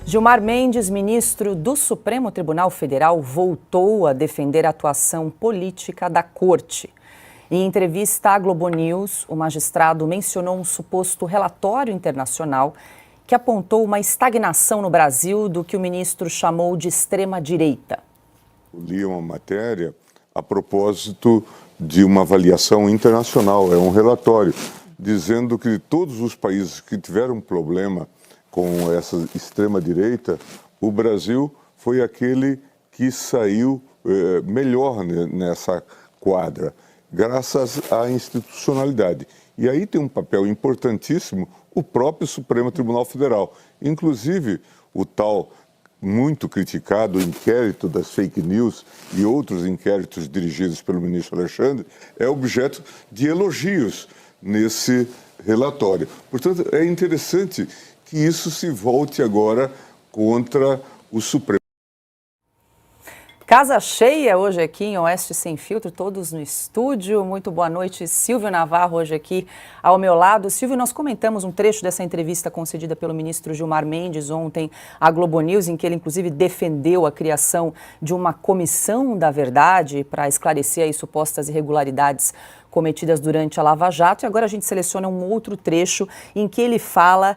Gilmar Mendes, ministro do Supremo Tribunal Federal, voltou a defender a atuação política da Corte. Em entrevista à Globo News, o magistrado mencionou um suposto relatório internacional que apontou uma estagnação no Brasil do que o ministro chamou de extrema-direita. Eu li uma matéria a propósito de uma avaliação internacional, é um relatório, dizendo que todos os países que tiveram problema com essa extrema-direita, o Brasil foi aquele que saiu melhor nessa quadra, graças à institucionalidade. E aí tem um papel importantíssimo o próprio Supremo Tribunal Federal. Inclusive, o tal muito criticado inquérito das fake news e outros inquéritos dirigidos pelo ministro Alexandre é objeto de elogios nesse relatório. Portanto, é interessante que isso se volte agora contra o Supremo. Casa cheia hoje aqui em Oeste Sem Filtro, todos no estúdio. Muito boa noite, Silvio Navarro hoje aqui ao meu lado. Silvio, nós comentamos um trecho dessa entrevista concedida pelo ministro Gilmar Mendes ontem à Globo News, em que ele inclusive defendeu a criação de uma comissão da verdade para esclarecer aí supostas irregularidades cometidas durante a Lava Jato, e agora a gente seleciona um outro trecho em que ele fala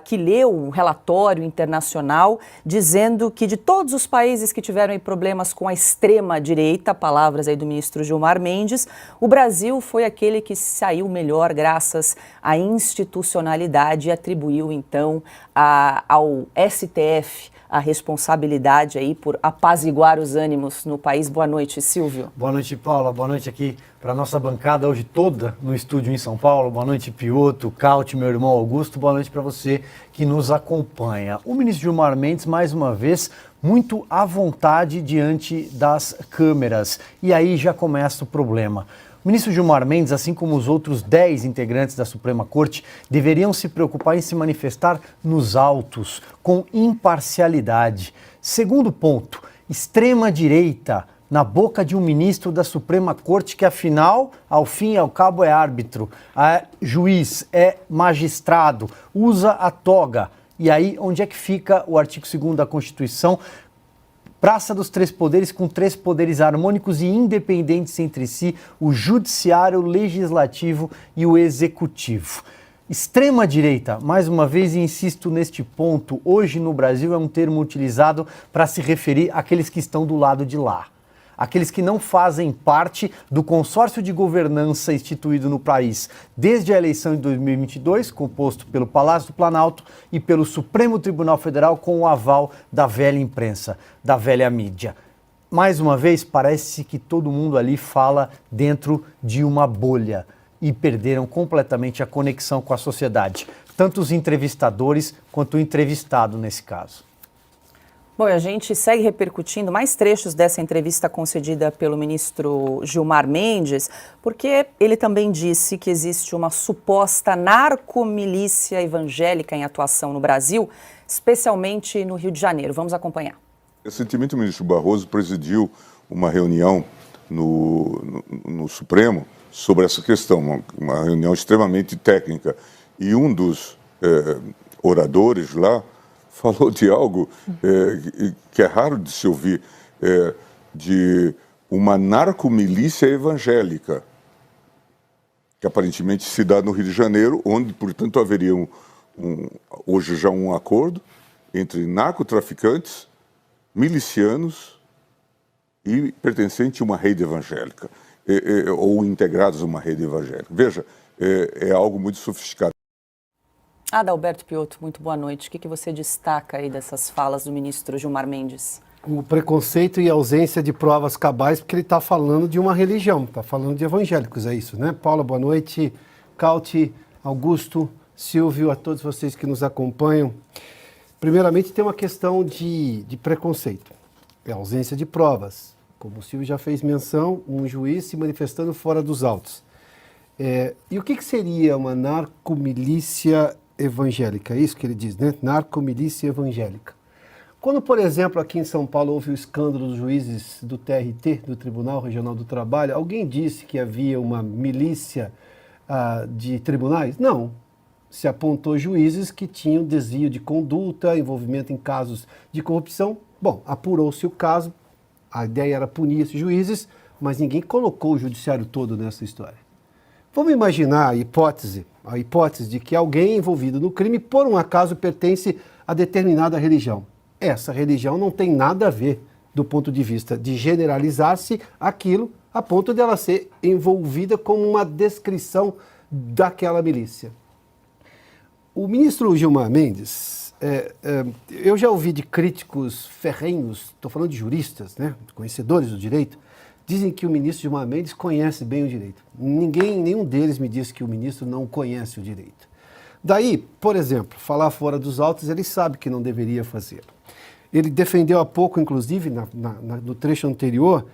que leu um relatório internacional dizendo que de todos os países que tiveram aí problemas com a extrema-direita, palavras aí do ministro Gilmar Mendes, o Brasil foi aquele que saiu melhor graças à institucionalidade e atribuiu então ao STF a responsabilidade aí por apaziguar os ânimos no país. Boa noite, Silvio. Boa noite, Paula. Boa noite aqui para a nossa bancada hoje toda no estúdio em São Paulo. Boa noite, Pioto, Caute, meu irmão Augusto. Boa noite para você que nos acompanha. O ministro Gilmar Mendes, mais uma vez, muito à vontade diante das câmeras. E aí já começa o problema. O ministro Gilmar Mendes, assim como os outros 10 integrantes da Suprema Corte, deveriam se preocupar em se manifestar nos autos, com imparcialidade. Segundo ponto, extrema-direita na boca de um ministro da Suprema Corte que, afinal, ao fim e ao cabo, é árbitro, é juiz, é magistrado, usa a toga. E aí, onde é que fica o artigo 2º da Constituição? Praça dos três poderes, com três poderes harmônicos e independentes entre si, o judiciário, o legislativo e o executivo. Extrema-direita, mais uma vez insisto neste ponto, hoje no Brasil é um termo utilizado para se referir àqueles que estão do lado de lá. Aqueles que não fazem parte do consórcio de governança instituído no país desde a eleição de 2022, composto pelo Palácio do Planalto e pelo Supremo Tribunal Federal, com o aval da velha imprensa, da velha mídia. Mais uma vez, parece que todo mundo ali fala dentro de uma bolha e perderam completamente a conexão com a sociedade, tanto os entrevistadores quanto o entrevistado nesse caso. Bom, a gente segue repercutindo mais trechos dessa entrevista concedida pelo ministro Gilmar Mendes, porque ele também disse que existe uma suposta narcomilícia evangélica em atuação no Brasil, especialmente no Rio de Janeiro. Vamos acompanhar. Recentemente o ministro Barroso presidiu uma reunião no Supremo sobre essa questão, uma reunião extremamente técnica, e um dos oradores lá falou de algo que é raro de se ouvir, de uma narcomilícia evangélica, que aparentemente se dá no Rio de Janeiro, onde, portanto, haveria hoje já um acordo entre narcotraficantes, milicianos e pertencentes a uma rede evangélica, ou integrados a uma rede evangélica. Veja, é algo muito sofisticado. Adalberto Pioto, muito boa noite. O que você destaca aí dessas falas do ministro Gilmar Mendes? O preconceito e a ausência de provas cabais, porque ele está falando de uma religião, está falando de evangélicos, é isso, né? Paula, boa noite. Caute, Augusto, Silvio, a todos vocês que nos acompanham. Primeiramente, tem uma questão de preconceito, é a ausência de provas. Como o Silvio já fez menção, um juiz se manifestando fora dos autos. E o que seria uma narcomilícia evangélica? É isso que ele diz, né? Narcomilícia evangélica. Quando, por exemplo, aqui em São Paulo houve o escândalo dos juízes do TRT, do Tribunal Regional do Trabalho, alguém disse que havia uma milícia de tribunais? Não. se apontou juízes que tinham desvio de conduta, envolvimento em casos de corrupção. Bom, apurou-se o caso, a ideia era punir esses juízes, mas ninguém colocou o judiciário todo nessa história. Vamos imaginar a hipótese de que alguém envolvido no crime, por um acaso, pertence a determinada religião. Essa religião não tem nada a ver do ponto de vista de generalizar-se aquilo a ponto dela ser envolvida como uma descrição daquela milícia. O ministro Gilmar Mendes, eu já ouvi de críticos ferrenhos, estou falando de juristas, né, conhecedores do direito, dizem que o ministro Gilmar Mendes conhece bem o direito. Nenhum deles me disse que o ministro não conhece o direito. Daí, por exemplo, falar fora dos autos, ele sabe que não deveria fazer. Ele defendeu há pouco, inclusive, no trecho anterior,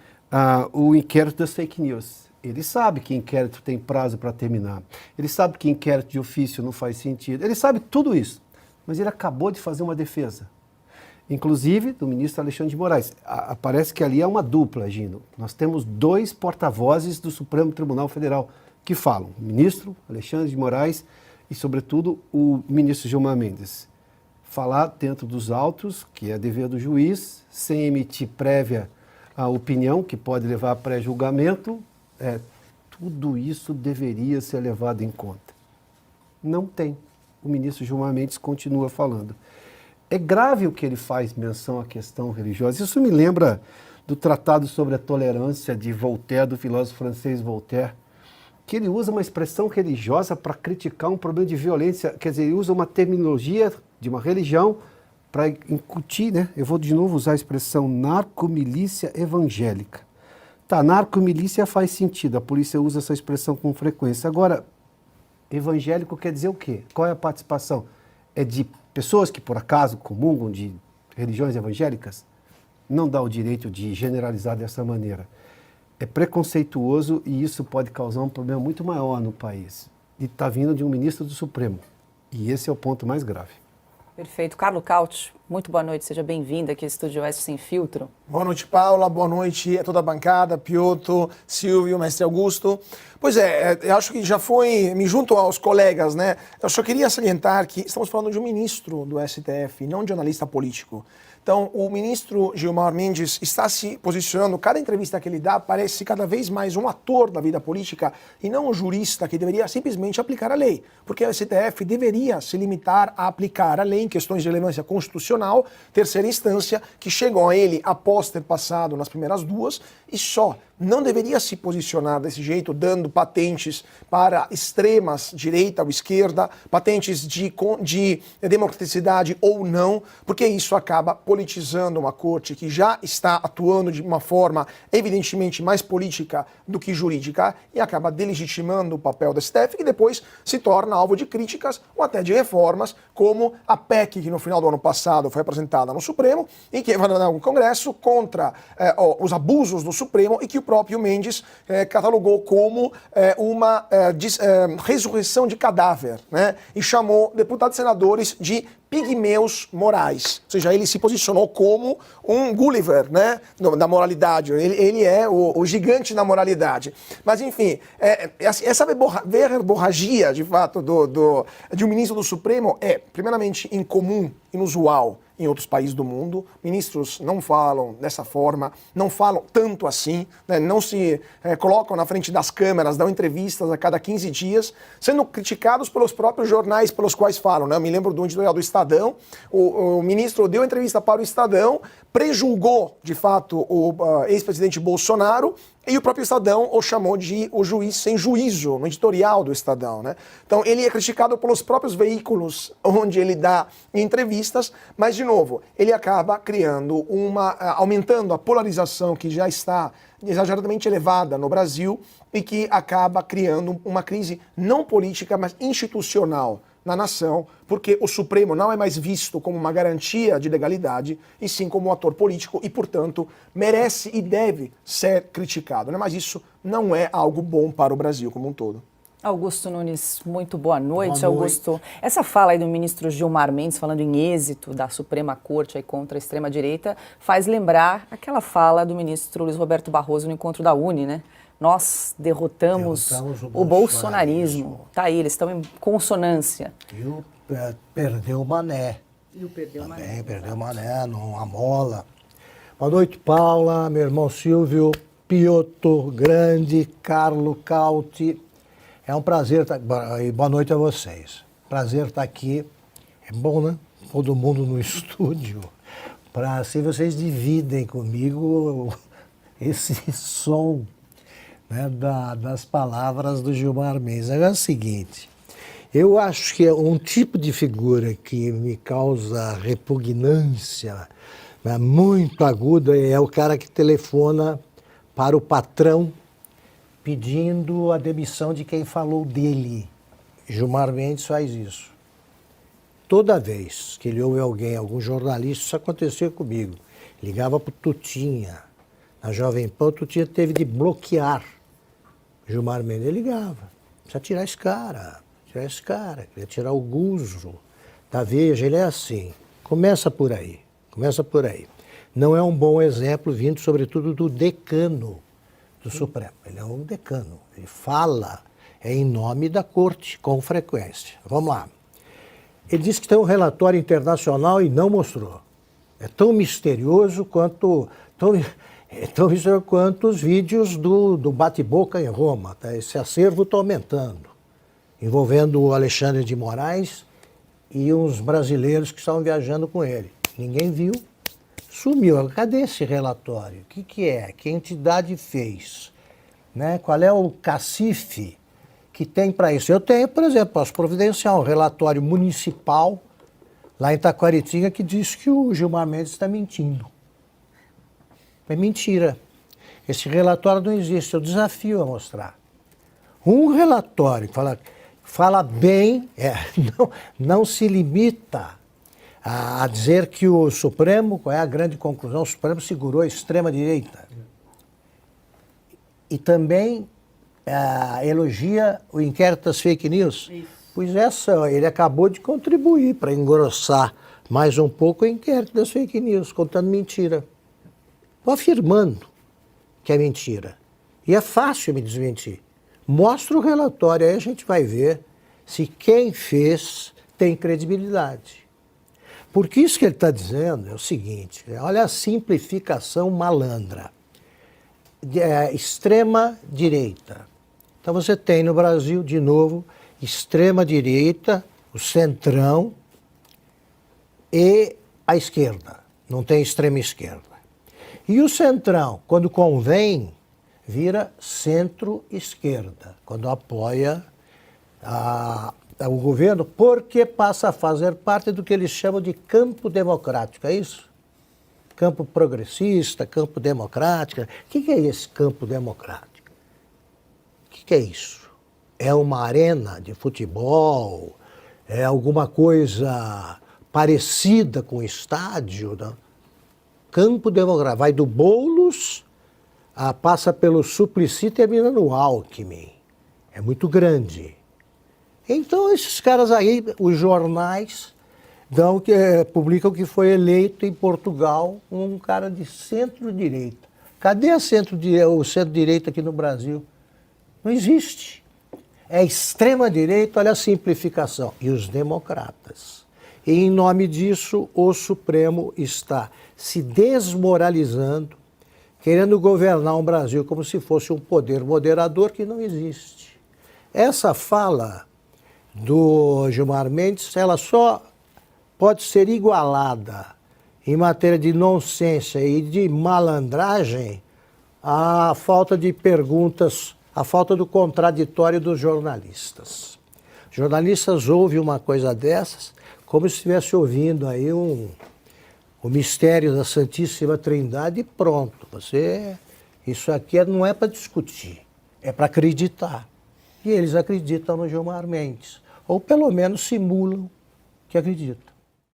o inquérito das fake news. Ele sabe que inquérito tem prazo para terminar. Ele sabe que inquérito de ofício não faz sentido. Ele sabe tudo isso. Mas ele acabou de fazer uma defesa. Inclusive do ministro Alexandre de Moraes. Parece que ali é uma dupla, Gino. Nós temos 2 porta-vozes do Supremo Tribunal Federal que falam. O ministro Alexandre de Moraes e, sobretudo, o ministro Gilmar Mendes. Falar dentro dos autos, que é dever do juiz, sem emitir prévia a opinião, que pode levar a pré-julgamento, tudo isso deveria ser levado em conta. Não tem. O ministro Gilmar Mendes continua falando. É grave o que ele faz menção à questão religiosa. Isso me lembra do Tratado sobre a Tolerância de Voltaire, do filósofo francês Voltaire, que ele usa uma expressão religiosa para criticar um problema de violência. Quer dizer, ele usa uma terminologia de uma religião para incutir, né? Eu vou de novo usar a expressão narcomilícia evangélica. Tá, narcomilícia faz sentido, a polícia usa essa expressão com frequência. Agora, evangélico quer dizer o quê? Qual é a participação? É de pessoas que, por acaso, comungam de religiões evangélicas? Não dá o direito de generalizar dessa maneira. É preconceituoso e isso pode causar um problema muito maior no país. E está vindo de um ministro do Supremo. E esse é o ponto mais grave. Perfeito. Carlo Cauti, muito boa noite, seja bem-vindo aqui ao Estúdio Oeste Sem Filtro. Boa noite, Paula, boa noite a toda a bancada, Piotr, Silvio, mestre Augusto. Pois eu acho que já me junto aos colegas, né? Eu só queria salientar que estamos falando de um ministro do STF, não de um analista político. Então, o ministro Gilmar Mendes está se posicionando, cada entrevista que ele dá parece cada vez mais um ator da vida política e não um jurista que deveria simplesmente aplicar a lei. Porque o STF deveria se limitar a aplicar a lei em questões de relevância constitucional, terceira instância, que chegam a ele após ter passado nas primeiras 2 e só. Não deveria se posicionar desse jeito, dando patentes para extremas, direita ou esquerda, patentes de democraticidade ou não, porque isso acaba politizando uma corte que já está atuando de uma forma evidentemente mais política do que jurídica e acaba delegitimando o papel do STF, que depois se torna alvo de críticas ou até de reformas, como a PEC, que no final do ano passado foi apresentada no Supremo e que vai no Congresso contra os abusos do Supremo e que o próprio Mendes catalogou como uma ressurreição de cadáver, né? E chamou deputados e senadores de pigmeus morais. Ou seja, ele se posicionou como um Gulliver, né, da moralidade. Ele é o gigante da moralidade. Mas, enfim, essa verborragia, de fato, de um ministro do Supremo é, primeiramente, incomum, inusual em outros países do mundo. Ministros não falam dessa forma, não falam tanto assim, né, não se colocam na frente das câmeras, dão entrevistas a cada 15 dias, sendo criticados pelos próprios jornais pelos quais falam, né? Eu me lembro do editorial do Estadão, o ministro deu entrevista para o Estadão, prejulgou, de fato, o ex-presidente Bolsonaro, e o próprio Estadão o chamou de o juiz sem juízo, no editorial do Estadão, né? Então ele é criticado pelos próprios veículos onde ele dá entrevistas, mas, de novo, ele acaba criando aumentando a polarização que já está exageradamente elevada no Brasil e que acaba criando uma crise não política, mas institucional na nação, porque o Supremo não é mais visto como uma garantia de legalidade, e sim como um ator político e, portanto, merece e deve ser criticado, né? Mas isso não é algo bom para o Brasil como um todo. Augusto Nunes, muito boa noite. Augusto, essa fala aí do ministro Gilmar Mendes, falando em êxito da Suprema Corte aí contra a extrema-direita, faz lembrar aquela fala do ministro Luiz Roberto Barroso no encontro da UNE, né? nós derrotamos o bolsonarismo. Tá aí, eles estão em consonância. Perdeu o Mané. E o perdeu o Mané. Também perdeu o Mané, não amola. Boa noite, Paula, meu irmão Silvio, Piotto, Grande, Carlo, Cauti. É um prazer e boa noite a vocês. Prazer estar aqui. É bom, né? Todo mundo no estúdio. Para assim vocês dividem comigo esse som, né, das palavras do Gilmar Mendes. É o seguinte, eu acho que é um tipo de figura que me causa repugnância, né, muito aguda, é o cara que telefona para o patrão pedindo a demissão de quem falou dele. Gilmar Mendes faz isso. Toda vez que ele ouve alguém, algum jornalista, isso acontecia comigo. Ligava para o Tutinha. Na Jovem Pan, o Tutinha teve de bloquear Gilmar Mendes. Ele ligava. Precisa tirar esse cara. Queria tirar o Guzo da Veja. Ele é assim. Começa por aí. Não é um bom exemplo, vindo sobretudo do decano do Supremo. Ele é um decano. Ele fala em nome da corte, com frequência. Vamos lá. Ele disse que tem um relatório internacional e não mostrou. É tão misterioso quanto os vídeos do bate-boca em Roma. Tá? Esse acervo está aumentando, envolvendo o Alexandre de Moraes e uns brasileiros que estavam viajando com ele. Ninguém viu, sumiu. Cadê esse relatório? O que é? Que entidade fez? Né? Qual é o cacife que tem para isso? Eu tenho, por exemplo, posso providenciar um relatório municipal lá em Taquaritinga que diz que o Gilmar Mendes está mentindo. É mentira. Esse relatório não existe, eu desafio a mostrar. Um relatório que fala bem, não se limita a dizer que o Supremo, qual é a grande conclusão? O Supremo segurou a extrema-direita. E também elogia o inquérito das fake news. Isso. Pois ele acabou de contribuir para engrossar mais um pouco o inquérito das fake news, contando mentira. Estou afirmando que é mentira. E é fácil me desmentir. Mostra o relatório, aí a gente vai ver se quem fez tem credibilidade. Porque isso que ele está dizendo é o seguinte, olha a simplificação malandra. Extrema-direita. Então você tem no Brasil, de novo, extrema-direita, o centrão e a esquerda. Não tem extrema-esquerda. E o centrão, quando convém, vira centro-esquerda, quando apoia o governo, porque passa a fazer parte do que eles chamam de campo democrático, é isso? Campo progressista, campo democrático. O que é esse campo democrático? O que é isso? É uma arena de futebol? É alguma coisa parecida com estádio? Não? Campo democrático. Vai do Boulos, passa pelo Suplicy e termina no Alckmin. É muito grande. Então, esses caras aí, os jornais, publicam que foi eleito em Portugal um cara de centro-direita. Cadê o centro-direita aqui no Brasil? Não existe. É extrema-direita, olha a simplificação. E os democratas. E, em nome disso, o Supremo está se desmoralizando, querendo governar um Brasil como se fosse um poder moderador que não existe. Essa fala do Gilmar Mendes, ela só pode ser igualada em matéria de nonsense e de malandragem à falta de perguntas, à falta do contraditório dos jornalistas. Os jornalistas ouvem uma coisa dessas como se estivesse ouvindo aí o mistério da Santíssima Trindade e pronto. Isso aqui não é para discutir, é para acreditar. E eles acreditam no Gilmar Mendes, ou pelo menos simulam que acreditam.